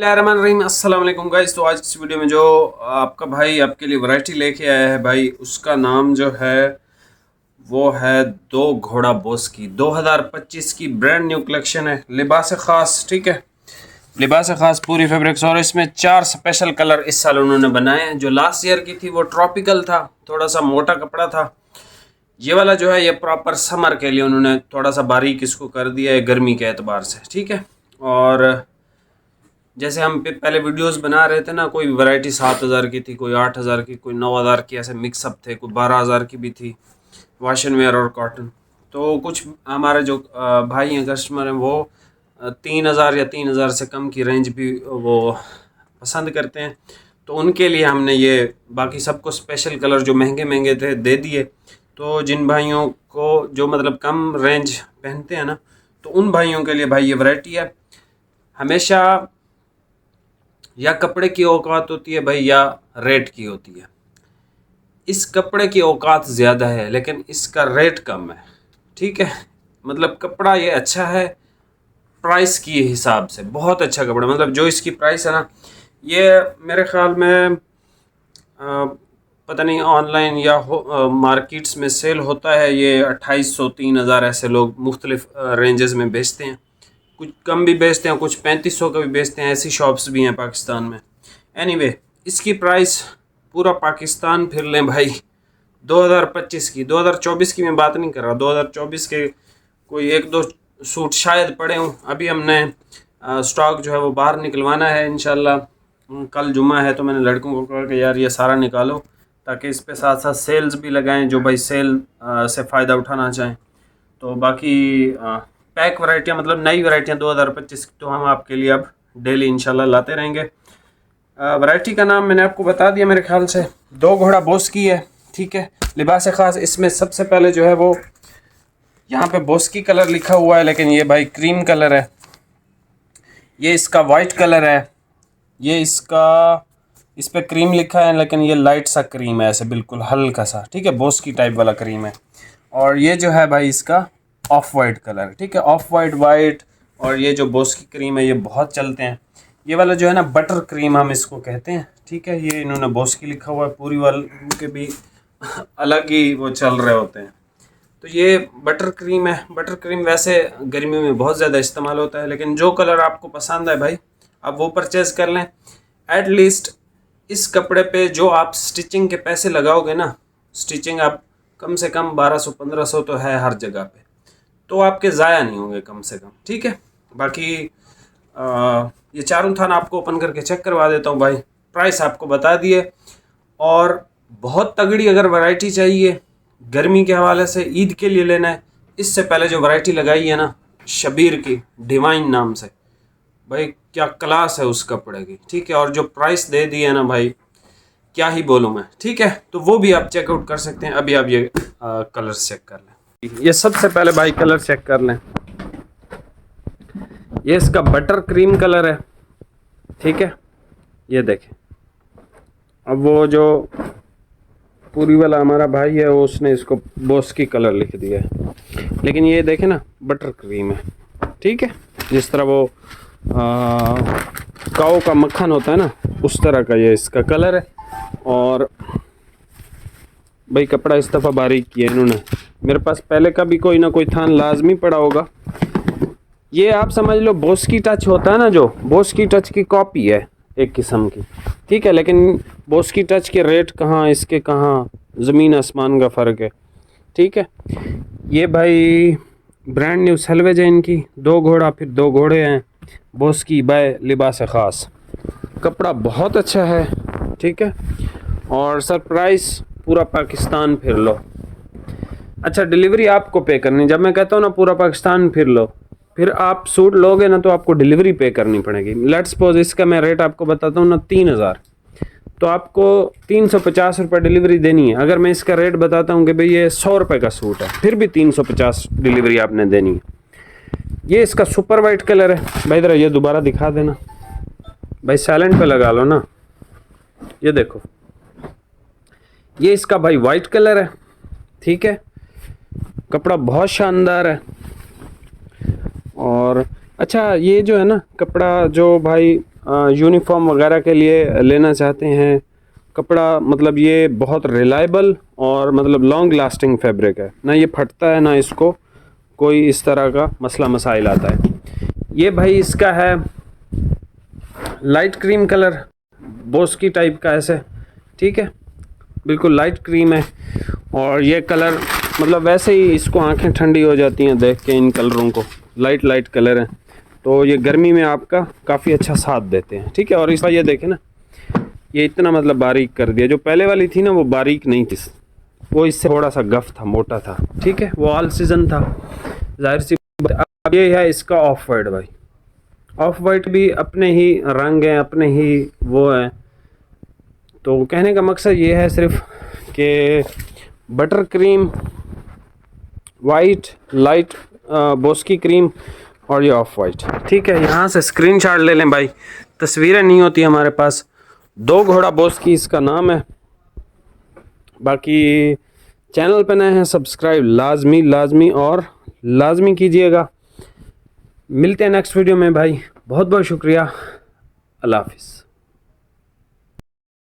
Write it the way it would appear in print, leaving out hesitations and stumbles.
रहीम अस्सलाम वालेकुम गाइस। तो आज इस वीडियो में जो आपका भाई आपके लिए वैरायटी लेके आया है भाई, उसका नाम जो है वो है दो घोड़ा बॉस की 2025 की ब्रांड न्यू कलेक्शन है। लिबास खास, ठीक है, लिबास खास पूरी फैब्रिक्स। और इसमें 4 स्पेशल कलर इस साल उन्होंने बनाए हैं। जो लास्ट ईयर की थी वो ट्रॉपिकल था, थोड़ा सा मोटा कपड़ा था। ये वाला जो है ये प्रॉपर समर के लिए उन्होंने थोड़ा सा बारीक इसको कर दिया है गर्मी के एतबार से, ठीक है। और जैसे हम पहले वीडियोस बना रहे थे ना, कोई वैरायटी 7,000 की थी, कोई 8,000 की, कोई 9,000 की, ऐसे मिक्सअप थे, कोई 12,000 की भी थी, वाशन वेयर और कॉटन। तो कुछ हमारे जो भाई हैं, कस्टमर हैं, वो 3,000 या 3,000 से कम की रेंज भी वो पसंद करते हैं। तो उनके लिए हमने ये बाकी सबको स्पेशल कलर जो महंगे महंगे थे दे दिए। तो जिन भाइयों को जो मतलब कम रेंज पहनते हैं ना, तो उन भाइयों के लिए भाई ये वैरायटी है। हमेशा या कपड़े की औकात होती है भाई, या रेट की होती है। इस कपड़े की औकात ज़्यादा है लेकिन इसका रेट कम है, ठीक है। मतलब कपड़ा ये अच्छा है, प्राइस की हिसाब से बहुत अच्छा कपड़ा। मतलब जो इसकी प्राइस है ना, ये मेरे ख्याल में पता नहीं ऑनलाइन या मार्केट्स में सेल होता है, ये 2,500 3,000 ऐसे लोग मुख्तलिफ रेंजेस में बेचते हैं। कुछ कम भी बेचते हैं, कुछ 3,500 का भी बेचते हैं, ऐसी शॉप्स भी हैं पाकिस्तान में। एनीवे इसकी प्राइस पूरा पाकिस्तान फिर लें भाई 2025 की। 2024 की मैं बात नहीं कर रहा, 2024 के कोई एक दो सूट शायद पड़े हों। अभी हमने स्टॉक जो है वो बाहर निकलवाना है इंशाल्लाह। कल जुम्मा है तो मैंने लड़कों को कहा कि यार ये सारा निकालो, ताकि इस पे साथ साथ सेल्स भी लगाएं जो भाई सेल से फ़ायदा उठाना चाहें। तो बाकी पैक वैरायटियाँ, मतलब नई वैरायटियाँ 2025 की, तो हम आपके लिए अब डेली इंशाल्लाह लाते रहेंगे। वैरायटी का नाम मैंने आपको बता दिया मेरे ख्याल से, दो घोड़ा बॉस की है, ठीक है। लिबास खास इसमें सबसे पहले जो है वो यहाँ पे बॉस की कलर लिखा हुआ है, लेकिन ये भाई क्रीम कलर है। ये इसका वाइट कलर है, ये इसका इस पे क्रीम लिखा है लेकिन ये लाइट सा क्रीम है, ऐसे बिल्कुल हल्का सा, ठीक है, बॉस की टाइप वाला क्रीम है। और ये जो है भाई इसका ऑफ वाइट कलर, ठीक है, ऑफ वाइट वाइट। और ये जो बॉस की क्रीम है ये बहुत चलते हैं। ये वाला जो है ना बटर क्रीम हम इसको कहते हैं, ठीक है। ये इन्होंने बॉस की लिखा हुआ है, पूरी वाले के भी अलग ही वो चल रहे होते हैं। तो ये बटर क्रीम है। बटर क्रीम वैसे गर्मी में बहुत ज़्यादा इस्तेमाल होता है, लेकिन जो कलर आपको पसंद है भाई आप वो परचेज़ कर लें। एट लीस्ट इस कपड़े पे जो आप स्टिचिंग के पैसे लगाओगे ना, स्टिचिंग आप कम से कम 1,200-1,500 तो है हर जगह पे, तो आपके ज़ाया नहीं होंगे कम से कम, ठीक है। बाकी ये चारों थान आपको ओपन करके चेक करवा देता हूँ भाई, प्राइस आपको बता दिए। और बहुत तगड़ी अगर वैरायटी चाहिए गर्मी के हवाले से, ईद के लिए लेना है, इससे पहले जो वैरायटी लगाई है ना शबीर की डिवाइन नाम से, भाई क्या क्लास है उस कपड़े की, ठीक है। और जो प्राइस दे दी है ना भाई, क्या ही बोलूँ मैं, ठीक है। तो वो भी आप चेकआउट कर सकते हैं। अभी आप ये कलर्स चेक कर लें। ये सबसे पहले भाई कलर चेक कर लें। ये इसका बटर क्रीम कलर है, ठीक है, ये देखें। अब वो जो पूरी वाला हमारा भाई है वो उसने इसको बॉस की कलर लिख दिया है, लेकिन ये देखें ना बटर क्रीम है, ठीक है। जिस तरह वो काऊ का मक्खन होता है ना, उस तरह का ये इसका कलर है। और भाई कपड़ा इस दफ़ा बारीक किया इन्होंने। मेरे पास पहले का भी कोई ना कोई थान लाजमी पड़ा होगा। ये आप समझ लो बॉस की टच होता है ना, जो बॉस की टच की कॉपी है एक किस्म की, ठीक है। लेकिन बॉस की टच के रेट कहाँ, इसके कहाँ, ज़मीन आसमान का फ़र्क है, ठीक है। ये भाई ब्रांड न्यू सैलवेज है इनकी, दो घोड़ा फिर दो घोड़े हैं, बॉस की बाय लिबास खास। कपड़ा बहुत अच्छा है, ठीक है। और सरप्राइज पूरा पाकिस्तान फिर लो। अच्छा, डिलीवरी आपको पे करनी। जब मैं कहता हूँ ना पूरा पाकिस्तान फिर लो, फिर आप सूट लोगे ना तो आपको डिलीवरी पे करनी पड़ेगी। लेट्स सपोज इसका मैं रेट आपको बताता हूँ ना 3,000, तो आपको 350 रुपये डिलीवरी देनी है। अगर मैं इसका रेट बताता हूँ कि भाई ये 100 रुपये का सूट है, फिर भी 350 डिलीवरी आपने देनी है। ये इसका सुपर वाइट कलर है भाई, इधर ये दोबारा दिखा देना भाई, साइलेंट पे लगा लो ना। ये देखो, ये इसका भाई वाइट कलर है, ठीक है। कपड़ा बहुत शानदार है। और अच्छा, ये जो है ना कपड़ा जो भाई यूनिफॉर्म वगैरह के लिए लेना चाहते हैं कपड़ा, मतलब ये बहुत रिलायबल और मतलब लॉन्ग लास्टिंग फैब्रिक है, ना ये फटता है ना इसको कोई इस तरह का मसला मसाइल आता है। ये भाई इसका है लाइट क्रीम कलर, बोस की टाइप का ऐसे, ठीक है, बिल्कुल लाइट क्रीम है। और ये कलर मतलब वैसे ही इसको आंखें ठंडी हो जाती हैं देख के, इन कलरों को, लाइट कलर हैं, तो ये गर्मी में आपका काफ़ी अच्छा साथ देते हैं, ठीक है। और इसका ये देखें ना, ये इतना मतलब बारीक कर दिया, जो पहले वाली थी ना वो बारीक नहीं थी, वो इससे थोड़ा सा गफ था, मोटा था, ठीक है, वो ऑल सीजन था, जाहिर सी। अब ये है इसका ऑफ वाइट भाई, ऑफ वाइट भी अपने ही रंग हैं, अपने ही वो हैं। तो कहने का मकसद ये है सिर्फ कि butter cream, white, light Boski cream और ये ऑफ वाइट, ठीक है। यहाँ से स्क्रीनशॉट ले लें भाई, तस्वीरें नहीं होती हमारे पास। दो घोड़ा बोस्की इसका नाम है। बाकी चैनल पे नए हैं, सब्सक्राइब लाजमी और लाजमी कीजिएगा। मिलते हैं नेक्स्ट वीडियो में भाई, बहुत बहुत शुक्रिया, अल्लाह हाफिज़।